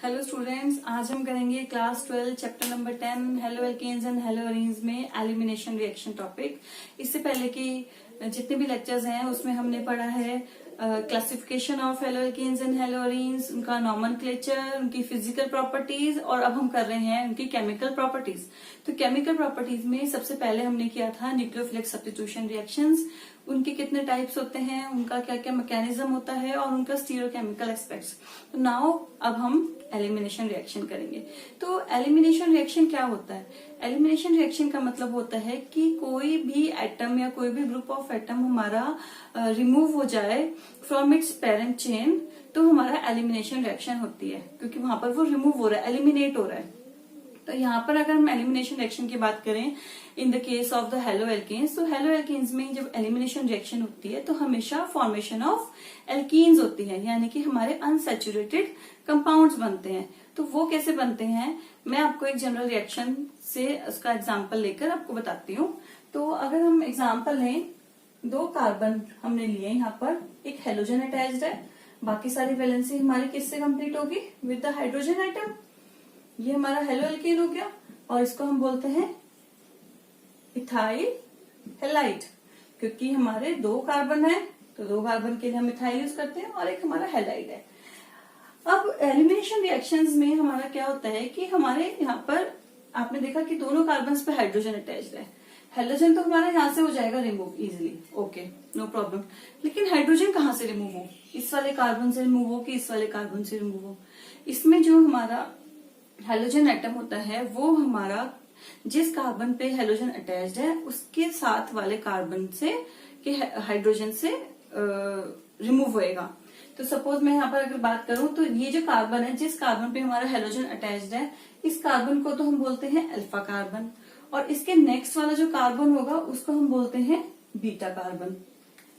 Hello students, आज हम करेंगे class 12 chapter number 10 haloalkanes and haloarenes में एलिमिनेशन रिएक्शन टॉपिक। इससे पहले की जितने भी लेक्चर्स हैं उसमें हमने पढ़ा है classification of haloalkanes and haloarenes, उनका नॉमेनक्लेचर, उनकी फिजिकल प्रॉपर्टीज और अब हम कर रहे हैं उनकी केमिकल प्रॉपर्टीज। तो केमिकल प्रॉपर्टीज में सबसे पहले हमने किया था न्यूक्लियोफिलिक सब्स्टिट्यूशन रिएक्शंस, उनके कितने टाइप्स होते हैं, उनका क्या क्या मैकेनिज्म होता है और उनका स्टीरियोकेमिकल एस्पेक्ट्स। तो नाउ अब हम एलिमिनेशन रिएक्शन करेंगे। तो एलिमिनेशन रिएक्शन क्या होता है? एलिमिनेशन रिएक्शन का मतलब होता है कि कोई भी एटम या कोई भी ग्रुप ऑफ एटम हमारा रिमूव हो जाए फ्रॉम इट्स पेरेंट चेन, तो हमारा एलिमिनेशन रिएक्शन होती है, क्योंकि वहां पर वो रिमूव हो रहा है, एलिमिनेट हो रहा है। तो यहाँ पर अगर हम एलिमिनेशन रिएक्शन की बात करें in the case of the haloalkanes, तो हेलो एल्केन्स में जब एलिमिनेशन रिएक्शन होती है तो हमेशा फॉर्मेशन ऑफ एल्कीन्स होती है, यानी कि हमारे अनसैचुरेटेड कंपाउंड्स बनते हैं। तो वो कैसे बनते हैं, मैं आपको एक जनरल रिएक्शन से उसका एग्जाम्पल लेकर आपको बताती हूँ। तो अगर हम एग्जाम्पल लें, 2 कार्बन हमने लिए, यहाँ पर एक हेलोजन अटैच्ड है, बाकी सारी वैलेंसी हमारी किससे कंप्लीट होगी? With the hydrogen atom. ये हमारा हेलो एल्केन हो गया और इसको हम बोलते हैं इथाइल हैलाइड, क्योंकि हमारे 2 कार्बन है तो 2 कार्बन के लिए हम इथाइल यूज करते हैं और एक हमारा हैलाइड है। अब एलिमिनेशन रिएक्शंस में हमारा क्या होता है कि हमारे यहाँ पर आपने देखा कि दोनों कार्बन पे हाइड्रोजन अटैच्ड है। हाइड्रोजन तो हमारा यहाँ से हो जाएगा remove easily, okay no problem. लेकिन हाइड्रोजन कहाँ से रिमूव हो? इस वाले कार्बन से रिमूव हो कि इस वाले कार्बन से रिमूव हो? इसमें जो हमारा हेलोजन एटम होता है वो हमारा जिस कार्बन पे हेलोजन अटैच्ड है उसके साथ वाले कार्बन से के हाइड्रोजन से रिमूव होएगा। तो सपोज मैं यहाँ पर अगर बात करूं तो ये जो कार्बन है, जिस कार्बन पे हमारा हेलोजन अटैच्ड है, इस कार्बन को तो हम बोलते हैं अल्फा कार्बन, और इसके नेक्स्ट वाला जो कार्बन होगा उसको हम बोलते हैं बीटा कार्बन।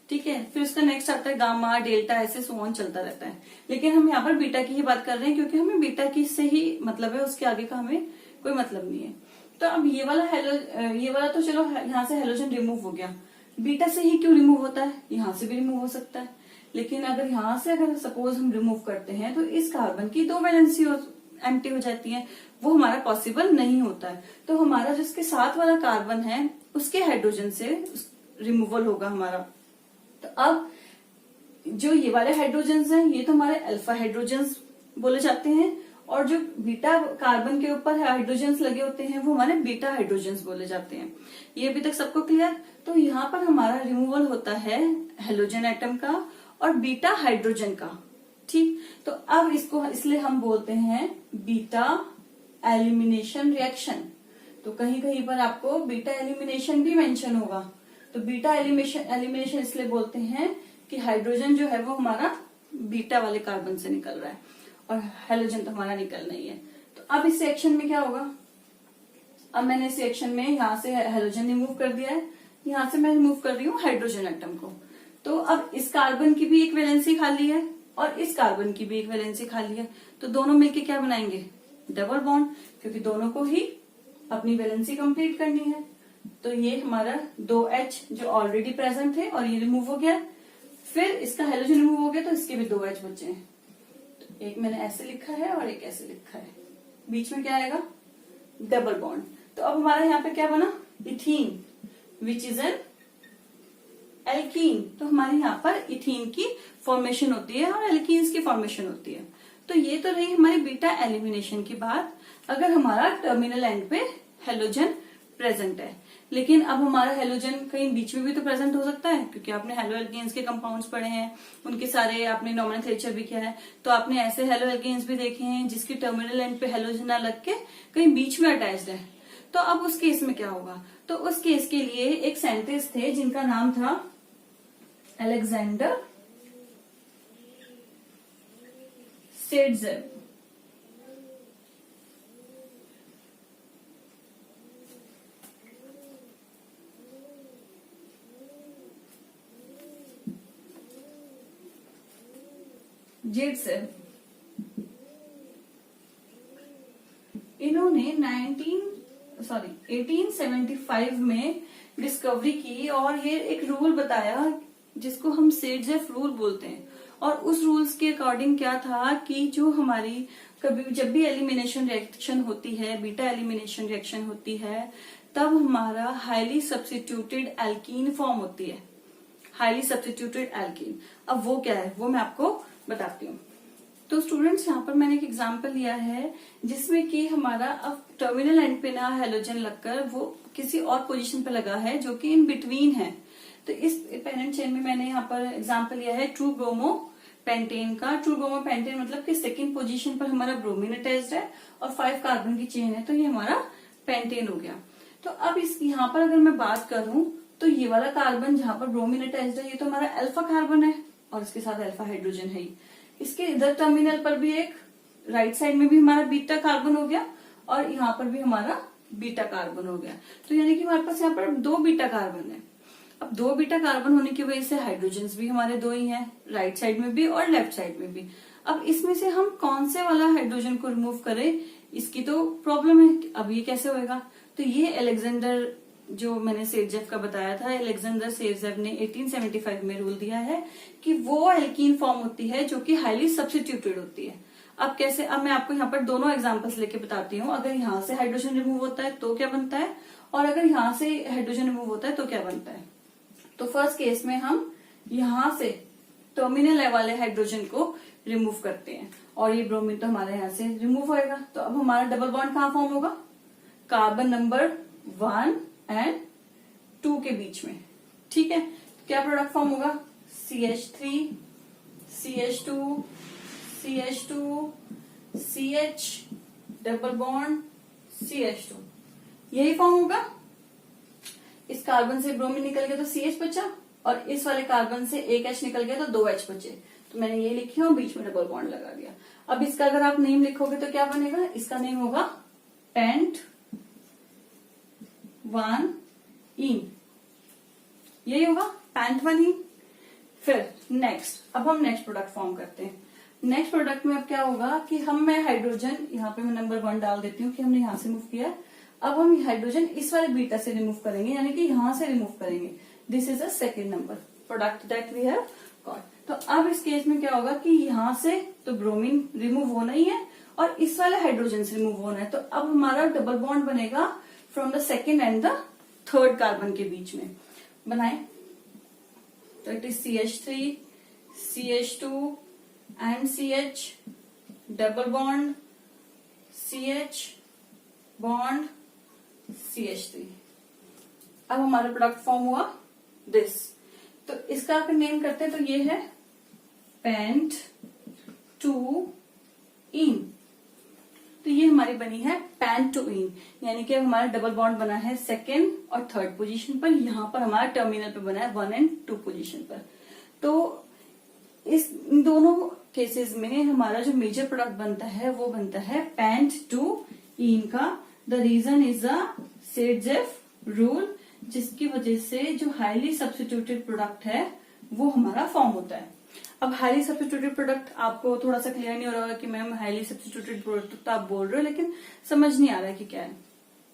ठीक है, फिर उसका नेक्स्ट आता है गामा, डेल्टा, ऐसे सो ऑन चलता रहता है। लेकिन हम यहाँ पर बीटा की ही बात कर रहे हैं क्योंकि हमें बीटा की से ही मतलब है, उसके आगे का हमें कोई मतलब नहीं है। तो अब ये वाला तो चलो यहाँ से हेलोजन रिमूव हो गया, बीटा से ही क्यों रिमूव होता है? यहाँ से भी रिमूव हो सकता है। लेकिन अगर यहाँ से अगर सपोज हम रिमूव करते हैं तो इस कार्बन की 2 वैलेंसी एम्प्टी हो जाती है, वो हमारा पॉसिबल नहीं होता है। तो हमारा जिसके साथ वाला कार्बन है उसके हाइड्रोजन से रिमूवल होगा हमारा। तो अब जो ये वाले हाइड्रोजन्स हैं ये तो हमारे अल्फा हाइड्रोजन्स बोले जाते हैं, और जो बीटा कार्बन के ऊपर हाइड्रोजन्स लगे होते हैं वो हमारे बीटा हाइड्रोजन्स बोले जाते हैं। ये अभी तक सबको क्लियर? तो यहाँ पर हमारा रिमूवल होता है हेलोजन एटम का और बीटा हाइड्रोजन का। ठीक, तो अब इसको इसलिए हम बोलते हैं बीटा एलिमिनेशन रिएक्शन। तो कहीं कहीं पर आपको बीटा एलिमिनेशन भी मेंशन होगा। तो बीटा एलिमिनेशन इसलिए बोलते हैं कि हाइड्रोजन जो है वो हमारा बीटा वाले कार्बन से निकल रहा है और हेलोजन तो हमारा निकलना ही है। तो अब इस रिएक्शन में क्या होगा? अब मैंने इस रिएक्शन में यहाँ से हेलोजन रिमूव कर दिया है, यहाँ से मैं रिमूव कर रही हूँ हाइड्रोजन एटम को। तो अब इस कार्बन की भी एक वैलेंसी खाली है और इस कार्बन की भी एक वैलेंसी खाली है, तो दोनों मिलके क्या बनाएंगे? डबल बॉन्ड, क्योंकि दोनों को ही अपनी वैलेंसी कंप्लीट करनी है। तो ये हमारा 2H जो ऑलरेडी प्रेजेंट है और ये रिमूव हो गया, फिर इसका हेलोजन रिमूव हो गया तो इसके भी 2H बचे हैं। तो एक मैंने ऐसे लिखा है और एक ऐसे लिखा है, बीच में क्या आएगा? Double bond. तो अब हमारा यहाँ पे क्या बना? Ethene which is an alkene. तो हमारे यहाँ पर इथीन की फॉर्मेशन होती है और एल्कीन्स की फॉर्मेशन होती है। तो ये तो रही हमारी बीटा एलिमिनेशन की बात, अगर हमारा टर्मिनल एंड पे हेलोजन प्रेजेंट है। लेकिन अब हमारा हेलोजन कहीं बीच में भी तो प्रेजेंट हो सकता है, क्योंकि आपने हेलो एल्केन्स के कंपाउंड्स पढ़े हैं, उनके सारे आपने नॉमेनक्लेचर भी किया है। तो आपने ऐसे हेलो एल्केन्स भी देखे हैं जिसकी टर्मिनल एंड पे हेलोजन ना लग के कहीं बीच में अटैच्ड है। तो अब उस केस में क्या होगा? तो उस केस के लिए एक साइंटिस्ट थे जिनका नाम था अलेक्जेंडर सेडजेव। इन्होंने 1875 में डिस्कवरी की और ये एक रूल बताया जिसको हम सेडजेव रूल बोलते हैं। और उस रूल्स के अकॉर्डिंग क्या था कि जो हमारी कभी जब भी एलिमिनेशन रिएक्शन होती है, बीटा एलिमिनेशन रिएक्शन होती है, तब हमारा हाईली सब्स्टिट्यूटेड एल्कीन फॉर्म होती है, हाईली सब्स्टिट्यूटेड एल्कीन। अब वो क्या है वो मैं आपको बताती हूँ। तो स्टूडेंट्स यहाँ पर मैंने एक एग्जांपल लिया है जिसमें कि हमारा अब टर्मिनल एंड पे ना हेलोजन लगकर वो किसी और पोजीशन पे लगा है जो कि इन बिटवीन है। तो इस पेरेंट चेन में मैंने यहाँ पर एग्जांपल लिया है ट्रू ब्रोमो पेंटेन का। ट्रू ब्रोमो पेंटेन मतलब कि सेकेंड पोजीशन पर हमारा ब्रोमीन अटैच्ड है और 5 कार्बन की चेन है, तो ये हमारा पेंटेन हो गया। तो अब इस यहाँ पर अगर मैं बात करूं तो ये वाला कार्बन जहां पर ब्रोमीन अटैच्ड है ये तो हमारा अल्फा कार्बन है और इसके साथ अल्फा हाइड्रोजन है। इसके इधर टर्मिनल पर भी एक राइट साइड में भी हमारा बीटा कार्बन हो गया और यहाँ पर भी हमारा बीटा कार्बन हो गया। तो यानी कि हमारे पास यहाँ पर 2 बीटा कार्बन है। अब 2 बीटा कार्बन होने की वजह से हाइड्रोजन भी हमारे 2 ही हैं, राइट साइड में भी और लेफ्ट साइड में भी। अब इसमें से हम कौन से वाला हाइड्रोजन को रिमूव करें, इसकी तो प्रॉब्लम है। अब ये कैसे होएगा? तो ये अलेक्जेंडर जो मैंने सेरजेव का बताया था, अलेक्जेंडर सेरजेव ने 1875 में रूल दिया है कि वो एल्कीन फॉर्म होती है जो कि हाईली सब्स्टिट्यूटेड होती है। अब कैसे? अब मैं आपको यहाँ पर दोनों एग्जांपल्स लेके बताती हूँ। अगर यहाँ से हाइड्रोजन रिमूव होता है तो क्या बनता है और अगर यहाँ से हाइड्रोजन रिमूव होता है तो क्या बनता है। तो फर्स्ट केस में हम यहाँ से टर्मिनल वाले हाइड्रोजन को रिमूव करते हैं और ये ब्रोमीन तो हमारे यहाँ से रिमूव होएगा। तो अब हमारा डबल बॉन्ड कहाँ फॉर्म होगा? कार्बन नंबर 1 एंड 2 के बीच में। ठीक है, क्या प्रोडक्ट फॉर्म होगा? CH3 CH2 CH2 CH double bond CH2, यही फॉर्म होगा। इस कार्बन से ब्रोमीन निकल गया तो CH बचा और इस वाले कार्बन से एक H निकल गया तो 2 H बचे। तो मैंने ये लिखी और बीच में डबल बॉन्ड लगा दिया। अब इसका अगर आप नेम लिखोगे तो क्या बनेगा? इसका नेम होगा पेंट 1 इन, यही होगा पेंट 1 इन। फिर नेक्स्ट, अब हम नेक्स्ट प्रोडक्ट फॉर्म करते हैं। नेक्स्ट प्रोडक्ट में अब क्या होगा कि मैं हाइड्रोजन यहाँ पे मैं नंबर 1 डाल देती हूँ कि हमने यहाँ से मूव किया। अब हम हाइड्रोजन इस वाले बीटा से रिमूव करेंगे, यानी कि यहां से रिमूव करेंगे। This is a second number product that we have got. तो अब इस केस में क्या होगा कि यहां से तो ब्रोमीन रिमूव होना ही है और इस वाले हाइड्रोजन से रिमूव होना है। तो अब हमारा डबल बॉन्ड बनेगा from the second and the third carbon के बीच में। बनाए तो it is CH3 CH2 and CH double bond CH bond CH3। अब हमारा प्रोडक्ट फॉर्म हुआ दिस। तो इसका अगर नेम करते हैं तो ये है पेंट 2 इन। तो ये हमारी बनी है पेंट 2 इन, यानी कि हमारा डबल बॉन्ड बना है सेकेंड और थर्ड पोजीशन पर। यहां पर हमारा टर्मिनल पे बना है 1 एंड 2 पोजीशन पर। तो इस दोनों केसेस में हमारा जो मेजर प्रोडक्ट बनता है वो बनता है पेंट 2 इन का। द रीजन इज अ सेरजेव रूल, जिसकी वजह से जो हाईली सब्स्टिट्यूटेड प्रोडक्ट है वो हमारा फॉर्म होता है। अब हाईली सब्स्टिट्यूटेड प्रोडक्ट आपको थोड़ा सा क्लियर नहीं हो रहा कि मैम हाईली सब्स्टिट्यूटेड प्रोडक्ट तो आप बोल रहे हो लेकिन समझ नहीं आ रहा है कि क्या है।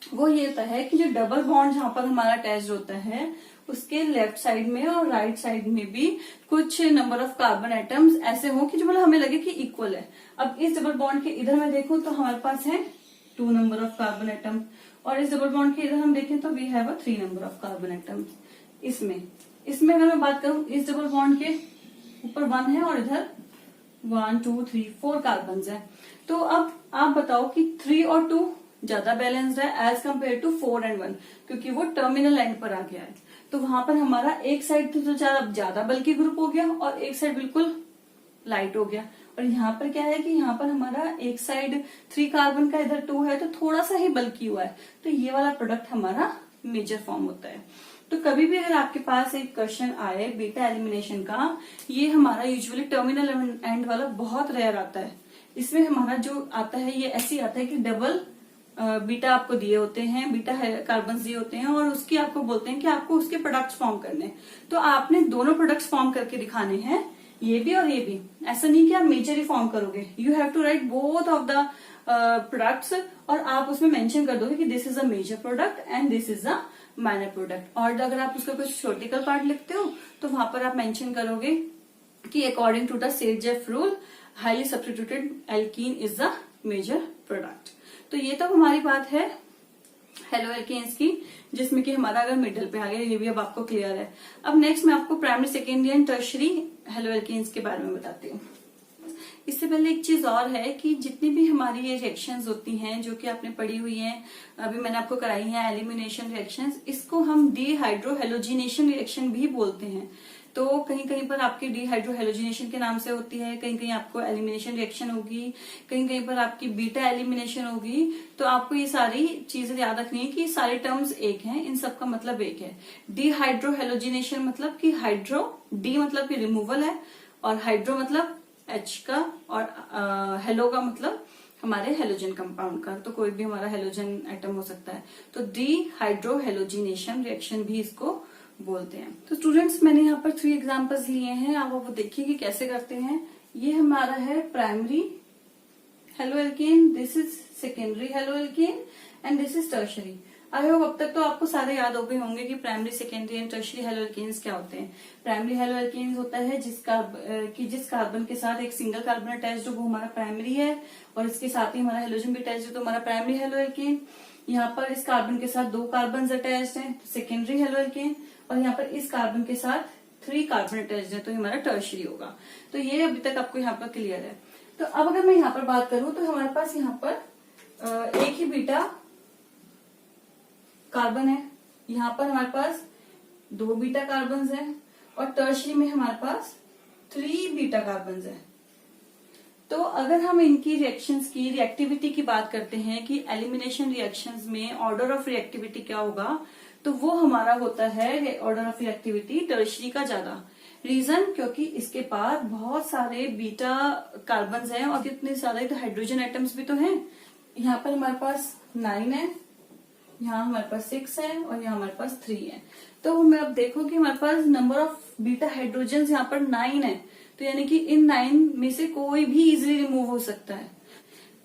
वो ये होता है कि जो डबल बॉन्ड जहां पर हमारा अटैच होता है उसके लेफ्ट साइड में और राइट साइड में भी कुछ नंबर ऑफ कार्बन एटम्स ऐसे हो कि जो मतलब हमें लगे कि इक्वल है। अब इस डबल बॉन्ड के इधर मैं देखूं तो हमारे पास है 2 नंबर ऑफ कार्बन एटम और इस डबल बॉन्ड के इधर हम देखें तो we have 3 number of carbon atom. इसमें अगर मैं बात करूं इस डबल बॉन्ड के ऊपर 1 है और इधर 1 2 3 4 कार्बन है। तो अब आप बताओ कि 3 और 2 ज्यादा बैलेंस्ड है एज कम्पेयर टू 4 एंड 1, क्योंकि वो टर्मिनल एंड पर आ गया है। तो वहां पर हमारा एक साइड तो ज्यादा बल्कि ग्रुप हो गया और एक साइड बिल्कुल लाइट हो गया। और यहाँ पर क्या है कि यहाँ पर हमारा एक साइड 3 कार्बन का इधर 2 है तो थोड़ा सा ही बल्कि हुआ है। तो ये वाला प्रोडक्ट हमारा मेजर फॉर्म होता है। तो कभी भी अगर आपके पास एक क्वेश्चन आए बीटा एलिमिनेशन का, ये हमारा यूजुअली टर्मिनल एंड वाला बहुत रेयर आता है। इसमें हमारा जो आता है ये ऐसे आता है कि डबल बीटा आपको दिए होते हैं, बीटा कार्बन दिए होते हैं और उसकी आपको बोलते हैं कि आपको उसके प्रोडक्ट्स फॉर्म करने। तो आपने दोनों प्रोडक्ट्स फॉर्म करके दिखाने हैं, ये भी और ये भी। ऐसा नहीं कि आप मेजर ही फॉर्म करोगे, you have to write both of the products और आप उसमें मेंशन कर दोगे कि this is a major product and this is a minor product. और अगर आप उसका कुछ थ्योरेटिकल पार्ट लिखते हो तो वहां पर आप मेंशन करोगे कि according to the Saytzeff rule highly substituted alkene is the major product. तो ये तो हमारी बात है हेलो एल्केन्स की, जिसमें कि हमारा अगर मिडल पे आ गया, ये भी अब आपको क्लियर है। अब नेक्स्ट मैं आपको primary, secondary and tertiary haloalkanes के बारे में बताती हूँ। इससे पहले एक चीज और है कि जितनी भी हमारी ये रिएक्शंस होती हैं जो कि आपने पढ़ी हुई हैं, अभी मैंने आपको कराई हैं एलिमिनेशन रिएक्शंस, इसको हम डिहाइड्रोहेलोजिनेशन रिएक्शन भी बोलते हैं। तो कहीं कहीं पर आपकी डिहाइड्रोहेलोजिनेशन के नाम से होती है, कहीं कहीं आपको एलिमिनेशन रिएक्शन होगी, कहीं कहीं पर आपकी बीटा एलिमिनेशन होगी। तो आपको ये सारी चीजें याद रखनी है कि सारे टर्म्स एक हैं, इन सब का मतलब एक है। डिहाइड्रोहेलोजिनेशन मतलब कि हाइड्रो, डी मतलब कि रिमूवल है, और हाइड्रो मतलब H का, और हेलो का मतलब हमारे हेलोजन कंपाउंड का। तो कोई भी हमारा हेलोजन एटम हो सकता है। तो डिहाइड्रोहेलोजिनेशन रिएक्शन भी इसको बोलते हैं। तो स्टूडेंट्स, मैंने यहाँ पर 3 एग्जांपल्स लिए हैं, आप वो देखिए कि कैसे करते हैं। ये हमारा है primary halo alkane, this is secondary halo alkane, and this is tertiary. I hope अब तक तो आपको सारे याद हो गए होंगे कि primary, secondary and tertiary haloalkanes क्या होते हैं। प्राइमरी हेलो एल्केन्स होता है जिस कार्बन के साथ एक सिंगल कार्बन अटैच्ड हो, वो हमारा प्राइमरी है, और इसके साथ ही हमारा हेलोजन भी अटैच्ड है, तो हमारा प्राइमरी हेलो एल्केन। यहाँ पर इस कार्बन के साथ 2 कार्बन अटैच्ड हैं, तो सेकेंडरी हेलो एल्केन, और यहाँ पर इस कार्बन के साथ 3 कार्बन अटैच्ड है, तो हमारा टर्शरी होगा। तो ये अभी तक आपको यहाँ पर क्लियर है। तो अब अगर मैं यहाँ पर बात करूं तो हमारे पास यहाँ पर एक ही बीटा कार्बन है, यहाँ पर हमारे पास 2 बीटा कार्बन है, और टर्शरी में हमारे पास 3 बीटा कार्बन है। तो अगर हम इनकी रिएक्शंस की रिएक्टिविटी की बात करते हैं कि एलिमिनेशन रिएक्शंस में ऑर्डर ऑफ रिएक्टिविटी क्या होगा, तो वो हमारा होता है ऑर्डर ऑफ रिएक्टिविटी टर्शरी का ज्यादा। रीजन, क्योंकि इसके पास बहुत सारे बीटा कार्बन हैं, और कितने सारे तो हाइड्रोजन एटम्स भी तो हैं। यहाँ पर हमारे पास 9 है, यहाँ हमारे पास 6 है, और यहाँ हमारे पास 3 है। तो मैं अब देखो कि हमारे पास नंबर ऑफ बीटा हाइड्रोजन यहाँ पर 9 है, तो यानी कि इन 9 में से कोई भी इजिली रिमूव हो सकता है।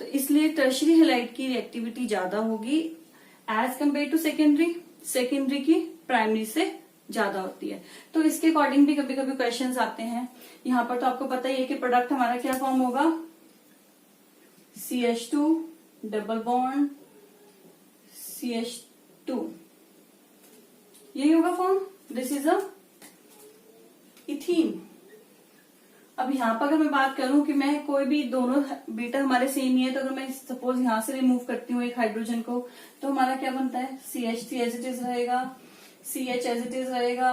तो इसलिए टर्शरी हैलाइड की रिएक्टिविटी ज्यादा होगी as compared to secondary. Secondary की प्राइमरी से ज्यादा होती है। तो इसके अकॉर्डिंग भी कभी कभी क्वेश्चंस आते हैं। यहाँ पर तो आपको पता ही है कि प्रोडक्ट हमारा क्या फॉर्म होगा, CH2 डबल बॉन्ड CH2, यही होगा form. This is a ethene. अब यहाँ पर अगर मैं बात करूं कि मैं कोई भी, दोनों बीटा हमारे सेम ही है, तो अगर मैं सपोज यहाँ से रिमूव करती हूँ एक हाइड्रोजन को, तो हमारा क्या बनता है, CH3 एज इट इज रहेगा, CH एज इट इज रहेगा,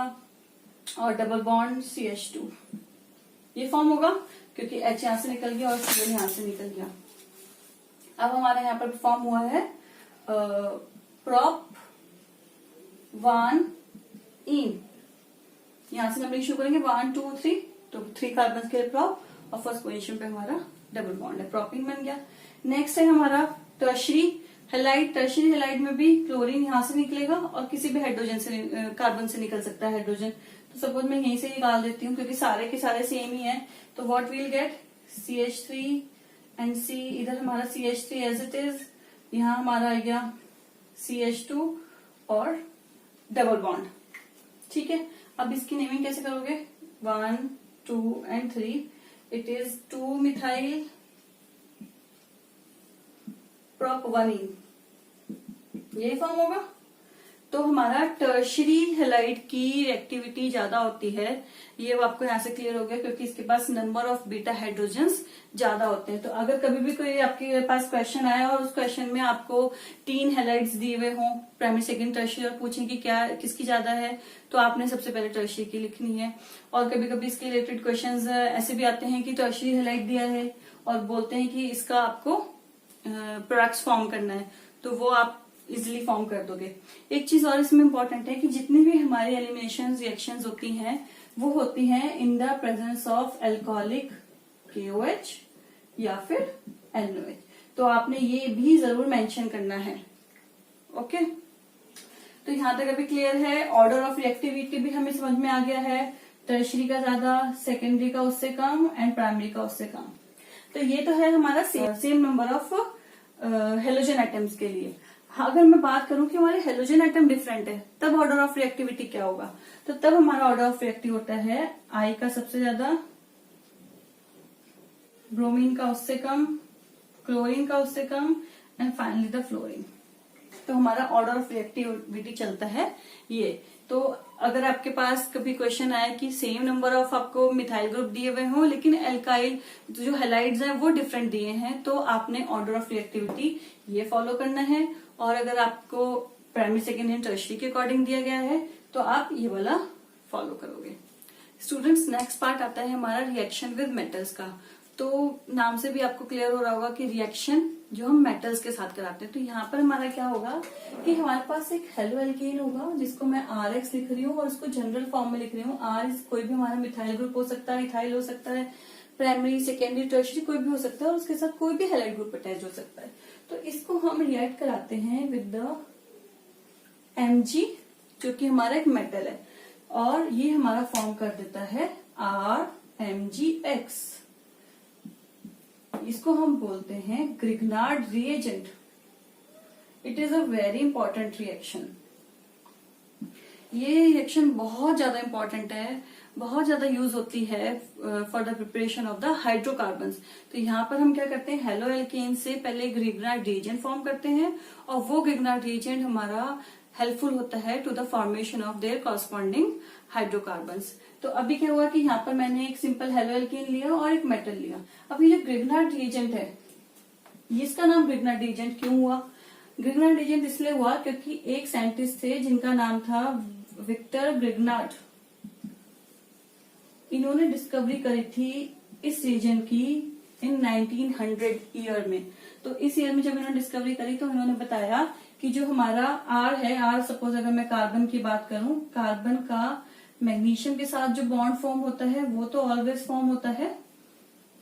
और डबल बॉन्ड CH2, ये फॉर्म होगा, क्योंकि H यहाँ से निकल गया और Cl यहाँ से निकल गया। अब हमारा यहाँ पर फॉर्म हुआ है prop 1 इन। यहां से नंबरिंग शुरू करेंगे 1 2 3, तो 3 कार्बन के लिए प्रॉप, और फर्स्ट पोजीशन पे हमारा डबल बॉन्ड है, प्रोपिन बन गया। नेक्स्ट है हमारा टर्शरी हैलाइड। टर्शरी हैलाइड में भी क्लोरीन यहां से निकलेगा, और किसी भी हाइड्रोजन से, कार्बन से निकल सकता है हाइड्रोजन। तो सपोज मैं यहीं से निकाल देती हूँ, क्योंकि सारे के सारे सेम ही है। तो what will get, CH3 and C, इधर हमारा CH3 एज इट इज, यहाँ हमारा आ गया CH2 और डबल बॉन्ड। ठीक है, अब इसकी नेमिंग कैसे करोगे, 1 2 and 3, it is 2 methyl prop 1 इन, यही फॉर्म होगा। तो हमारा टर्शरी हैलाइड की रिएक्टिविटी ज्यादा होती है, ये आपको यहाँ से क्लियर हो गया, क्योंकि इसके पास नंबर ऑफ बीटा हाइड्रोजन्स ज्यादा होते हैं। तो अगर कभी भी कोई आपके पास क्वेश्चन आया और उस क्वेश्चन में आपको 3 हैलाइड्स दिए हुए हों, प्राइमरी सेकेंड टर्शरी, और पूछें कि क्या किसकी ज्यादा है, तो आपने सबसे पहले टर्शरी की लिखनी है। और कभी कभी इसके रिलेटेड क्वेश्चन ऐसे भी आते हैं कि टर्शरी हैलाइड दिया है और बोलते हैं कि इसका आपको प्रोडक्ट्स फॉर्म करना है, तो वो आप इजिली फॉर्म कर दोगे। एक चीज और इसमें इंपॉर्टेंट है कि जितनी भी हमारी एलिमिनेशन रिएक्शंस होती हैं, वो होती हैं in the presence of alcoholic KOH या फिर NOH। तो आपने ये भी जरूर मेंशन करना है। ओके, तो यहां तक अभी क्लियर है। ऑर्डर ऑफ रिएक्टिविटी भी हमें समझ में आ गया है, टर्शरी का ज्यादा, सेकेंडरी का उससे कम, एंड प्राइमरी का उससे कम। तो ये तो है हमारा same number of halogen atoms के लिए। अगर मैं बात करूं कि हमारे हेलोजन एटम डिफरेंट है, तब ऑर्डर ऑफ रिएक्टिविटी क्या होगा, तो तब हमारा ऑर्डर ऑफ रिएक्टिव होता है I का सबसे ज्यादा, ब्रोमीन का उससे कम, क्लोरीन का उससे कम, एंड फाइनली द फ्लोरीन। तो हमारा ऑर्डर ऑफ रिएक्टिविटी चलता है ये। तो अगर आपके पास कभी क्वेश्चन आया कि सेम नंबर ऑफ आपको मिथाइल ग्रुप दिए हुए हों लेकिन एल्काइल जो हैलाइड्स हैं वो डिफरेंट दिए हैं, तो आपने ऑर्डर ऑफ रिएक्टिविटी ये फॉलो करना है। और अगर आपको प्राइमरी सेकेंडरी एंड टर्शियरी के अकॉर्डिंग दिया गया है तो आप ये वाला फॉलो करोगे। स्टूडेंट्स, नेक्स्ट पार्ट आता है हमारा रिएक्शन विद मेटल्स का। तो नाम से भी आपको क्लियर हो रहा होगा कि रिएक्शन जो हम मेटल्स के साथ कराते हैं। तो यहाँ पर हमारा क्या होगा कि हमारे पास एक हेलो एल्केन होगा जिसको मैं RX लिख रही हूँ और उसको जनरल फॉर्म में लिख रही हूँ। R कोई भी हमारा मिथाइल ग्रुप हो सकता है, इथाइल हो सकता है, प्राइमरी सेकेंडरी टर्शियरी कोई भी हो सकता है, और उसके साथ कोई भी हैलाइड ग्रुप अटैच हो सकता है। तो इसको हम रिएक्ट कराते हैं विद द Mg जो कि हमारा एक मेटल है, और ये हमारा फॉर्म कर देता है RMgX। इसको हम बोलते हैं Grignard reagent. It is a very important reaction. ये रिएक्शन बहुत ज्यादा इंपॉर्टेंट है, बहुत ज्यादा यूज होती है for the preparation of the hydrocarbons. तो यहाँ पर हम क्या करते हैं, हेलो एल्केन से पहले ग्रिग्नार्ड रिएजेंट फॉर्म करते हैं, और वो ग्रिग्नार्ड रिएजेंट हमारा हेल्पफुल होता है to the formation of their corresponding hydrocarbons. तो अभी क्या हुआ कि यहाँ पर मैंने एक सिंपल हेलो एल्केन लिया और एक मेटल लिया। अब ये जो ग्रिग्नार्ड रिएजेंट है, इसका नाम ग्रिग्नार्ड रिएजेंट क्यों हुआ? ग्रिग्नार्ड रिएजेंट इसलिए हुआ क्योंकि एक साइंटिस्ट थे जिनका नाम था विक्टर ग्रिग्नार्ड। इन्होंने डिस्कवरी करी थी इस रिएजेंट की इन 1900 ईयर में। तो इस ईयर में जब इन्होंने डिस्कवरी करी तो इन्होंने बताया कि जो हमारा R है, R सपोज अगर मैं कार्बन की बात करूं, कार्बन का मैग्नीशियम के साथ जो बॉन्ड फॉर्म होता है वो तो ऑलवेज फॉर्म होता है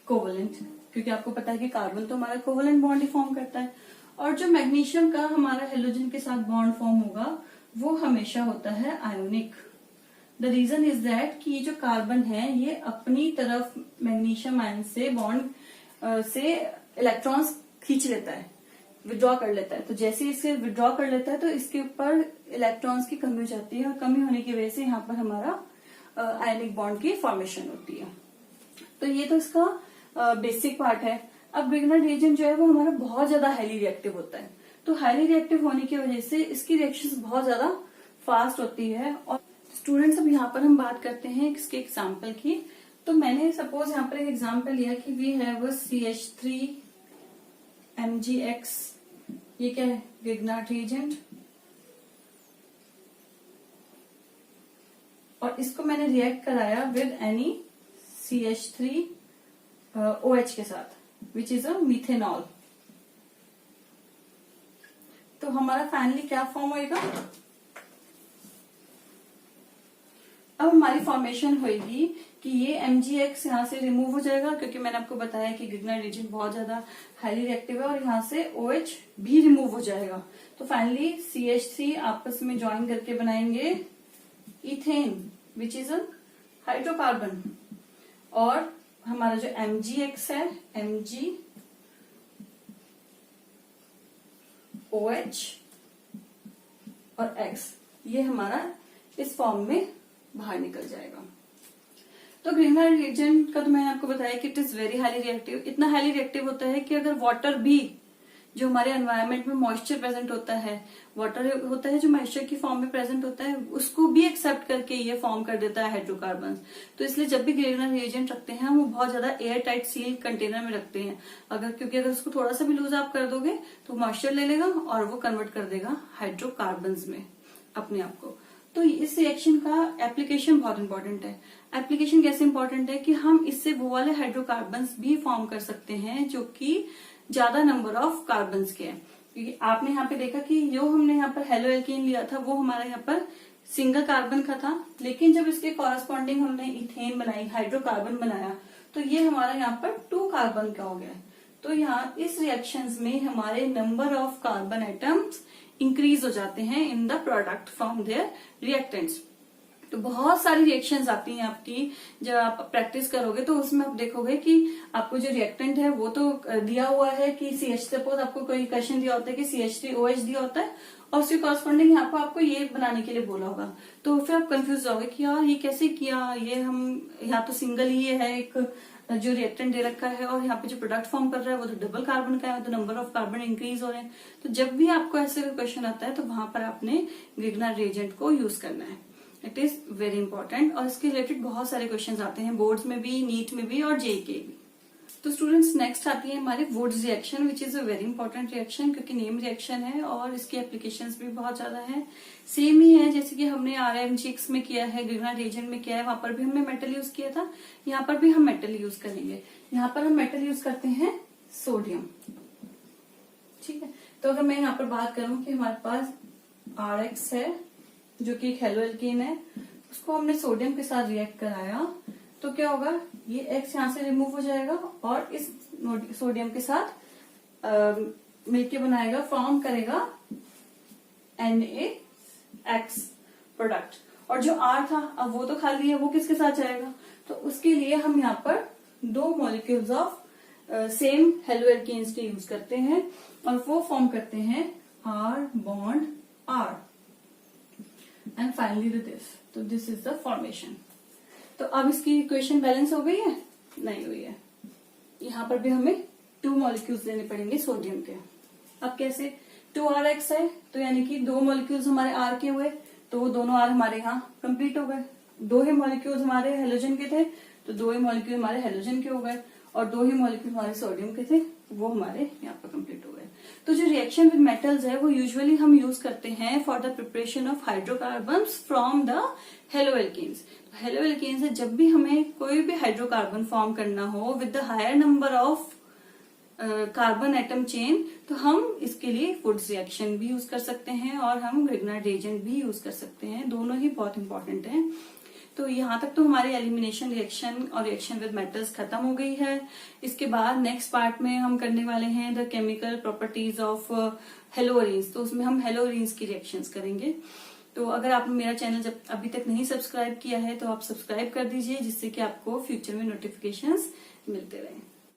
कोवलेंट, क्योंकि आपको पता है कि कार्बन तो हमारा कोवलेंट बॉन्ड ही फॉर्म करता है। और जो मैग्नीशियम का हमारा हेलोजन के साथ बॉन्ड फॉर्म होगा वो हमेशा होता है ionic. The reason is that कि ये जो कार्बन है ये अपनी तरफ मैग्नीशियम आयन से बॉन्ड से इलेक्ट्रॉन्स खींच लेता है, विड्रॉ कर लेता है। तो जैसे इसे विड्रॉ कर लेता है तो इसके ऊपर इलेक्ट्रॉन्स की कमी हो जाती है, और कमी होने की वजह से यहाँ पर हमारा आयनिक बॉन्ड की फॉर्मेशन होती है। तो ये तो इसका बेसिक पार्ट है। अब ग्रिग्नार्ड रिएजेंट जो है वो हमारा बहुत ज्यादा हाईली रिएक्टिव होता है। तो हाईली रिएक्टिव होने की वजह से इसकी रिएक्शन बहुत ज्यादा फास्ट होती है। और स्टूडेंट्स, अब यहाँ पर हम बात करते हैं इसके एग्जाम्पल की। तो मैंने सपोज यहाँ पर एक एग्जाम्पल लिया कि वी हैव CH3MgX। ये क्या है? Grignard reagent. और इसको मैंने रिएक्ट कराया विद एनी CH3OH के साथ, विच इज अ मिथेनॉल। तो हमारा फाइनली क्या फॉर्म होएगा? अब हमारी फॉर्मेशन होगी कि ये MgX यहाँ से रिमूव हो जाएगा, क्योंकि मैंने आपको बताया कि ग्रिग्नार्ड रिएजेंट बहुत ज्यादा हाईली रिएक्टिव है, और यहाँ से OH भी रिमूव हो जाएगा। तो फाइनली CH3 आपस में ज्वाइन करके बनाएंगे ethane, which is a hydrocarbon. और हमारा जो MgX है, MgOH और X, ये हमारा इस फॉर्म में बाहर निकल जाएगा। तो ग्रिग्नार्ड रिएजेंट का तो मैंने आपको बताया कि it is very highly reactive. इतना हाईली रिएक्टिव होता है कि अगर वाटर भी, जो हमारे एनवायरनमेंट में मॉइस्चर प्रेजेंट होता है, वाटर होता है जो मॉइस्चर की फॉर्म में प्रेजेंट होता है, उसको भी एक्सेप्ट करके ये फॉर्म कर देता है हाइड्रोकार्बन। तो इसलिए जब भी ग्रिग्नार्ड रिएजेंट रखते हैं वो बहुत ज्यादा एयर टाइट सील कंटेनर में रखते हैं। क्योंकि अगर उसको थोड़ा सा भी लूज आप कर दोगे तो मॉइस्चर ले लेगा और वो कन्वर्ट कर देगा हाइड्रोकार्बन में अपने आप को। तो इस रिएक्शन का एप्लीकेशन बहुत इंपॉर्टेंट है। एप्लीकेशन कैसे इंपॉर्टेंट है कि हम इससे वो वाले हाइड्रोकार्बन्स भी फॉर्म कर सकते हैं जो कि ज्यादा नंबर ऑफ कार्बन्स के हैं। क्योंकि आपने यहाँ पे देखा कि जो हमने यहाँ पर हेलो एल्केन लिया था वो हमारा यहाँ पर सिंगल कार्बन का था, लेकिन जब इसके कॉरस्पॉन्डिंग हमने इथेन बनाई, हाइड्रोकार्बन बनाया, तो ये हमारा यहाँ पर 2 कार्बन का हो गया। तो यहाँ इस रिएक्शंस में हमारे number of carbon atoms increase हो जाते हैं in the product from their reactants. तो बहुत सारी रिएक्शंस आती हैं आपकी, जब आप प्रैक्टिस करोगे तो उसमें आप देखोगे कि आपको जो रिएक्टेंट है वो तो दिया हुआ है कि सपोज आपको कोई क्वेश्चन दिया होता है कि CH3OH दिया होता है, और उसके कॉरस्पॉन्डिंग यहाँ पर आपको ये बनाने के लिए बोला होगा। तो फिर आप कंफ्यूज होगे कि यार ये कैसे किया, ये हम यहाँ तो सिंगल ही है एक जो रिएक्टेंट दे रखा है और यहाँ पे जो प्रोडक्ट फॉर्म कर रहा है वो तो डबल कार्बन का है, तो नंबर ऑफ कार्बन इंक्रीज हो रहे हैं। तो जब भी आपको ऐसे क्वेश्चन आता है तो वहां पर आपने ग्रिग्नार्ड रिएजेंट को यूज करना है। इट इज वेरी इंपॉर्टेंट और इसके रिलेटेड बहुत सारे क्वेश्चन आते हैं बोर्ड्स में भी, नीट में भी और जेईई के भी। तो स्टूडेंट्स नेक्स्ट आती है हमारी Wurtz reaction, which is a very important reaction क्योंकि नेम रिएक्शन है और इसकी एप्लीकेशंस भी बहुत ज्यादा है। सेम ही है जैसे कि हमने RMGX में किया है, ग्रिग्नार्ड रिएजेंट में किया है, वहां पर भी हमने मेटल यूज किया था, यहाँ पर भी हम मेटल यूज करेंगे। यहाँ पर हम मेटल यूज करते हैं सोडियम। ठीक है, तो अगर मैं यहाँ पर बात करूं कि हमारे पास RX है जो कि एक हेलो एल्केन है, उसको हमने सोडियम के साथ रिएक्ट कराया तो क्या होगा, ये X यहाँ से रिमूव हो जाएगा और इस सोडियम के साथ मिलके बनाएगा, फॉर्म करेगा NaX प्रोडक्ट। और जो R था अब वो तो खाली है, वो किसके साथ जाएगा, तो उसके लिए हम यहाँ पर 2 molecules of same haloalkanes के यूज करते हैं और वो फॉर्म करते हैं R bond R and finally this. तो दिस इज द फॉर्मेशन। तो अब इसकी इक्वेशन बैलेंस हो गई है, नहीं हुई है। यहाँ पर भी हमें 2 मॉलिक्यूल्स लेने पड़ेंगे सोडियम के। अब कैसे, 2RX है तो यानी कि 2 मॉलिक्यूल्स हमारे R के हुए तो वो दोनों R हमारे यहाँ कंप्लीट हो गए। 2 ही मॉलिक्यूल्स हमारे हेलोजन के थे तो 2 ही मॉलिक्यूल हमारे हेलोजन के हो गए और 2 ही मॉलिक्यूल हमारे सोडियम के थे वो हमारे यहाँ पर कंप्लीट हो गए। तो जो रिएक्शन विद मेटल्स है वो यूजुअली हम यूज करते हैं for the preparation of hydrocarbons from the haloalkanes. Haloalkanes है जब भी हमें कोई भी हाइड्रोकार्बन फॉर्म करना हो with the higher number of carbon atom chain तो हम इसके लिए वुड्स रिएक्शन भी यूज कर सकते हैं और हम ग्रिग्नार्ड रिएजेंट भी यूज कर सकते हैं, दोनों ही बहुत इंपॉर्टेंट हैं। तो यहाँ तक तो हमारी एलिमिनेशन रिएक्शन और रिएक्शन विद मेटल्स खत्म हो गई है। इसके बाद नेक्स्ट पार्ट में हम करने वाले हैं द केमिकल प्रॉपर्टीज ऑफ हेलोअरीन्स, तो उसमें हम हेलोअरीन्स की रिएक्शंस करेंगे। तो अगर आपने मेरा चैनल जब अभी तक नहीं सब्सक्राइब किया है तो आप सब्सक्राइब कर दीजिए जिससे कि आपको फ्यूचर में नोटिफिकेशंस मिलते रहें।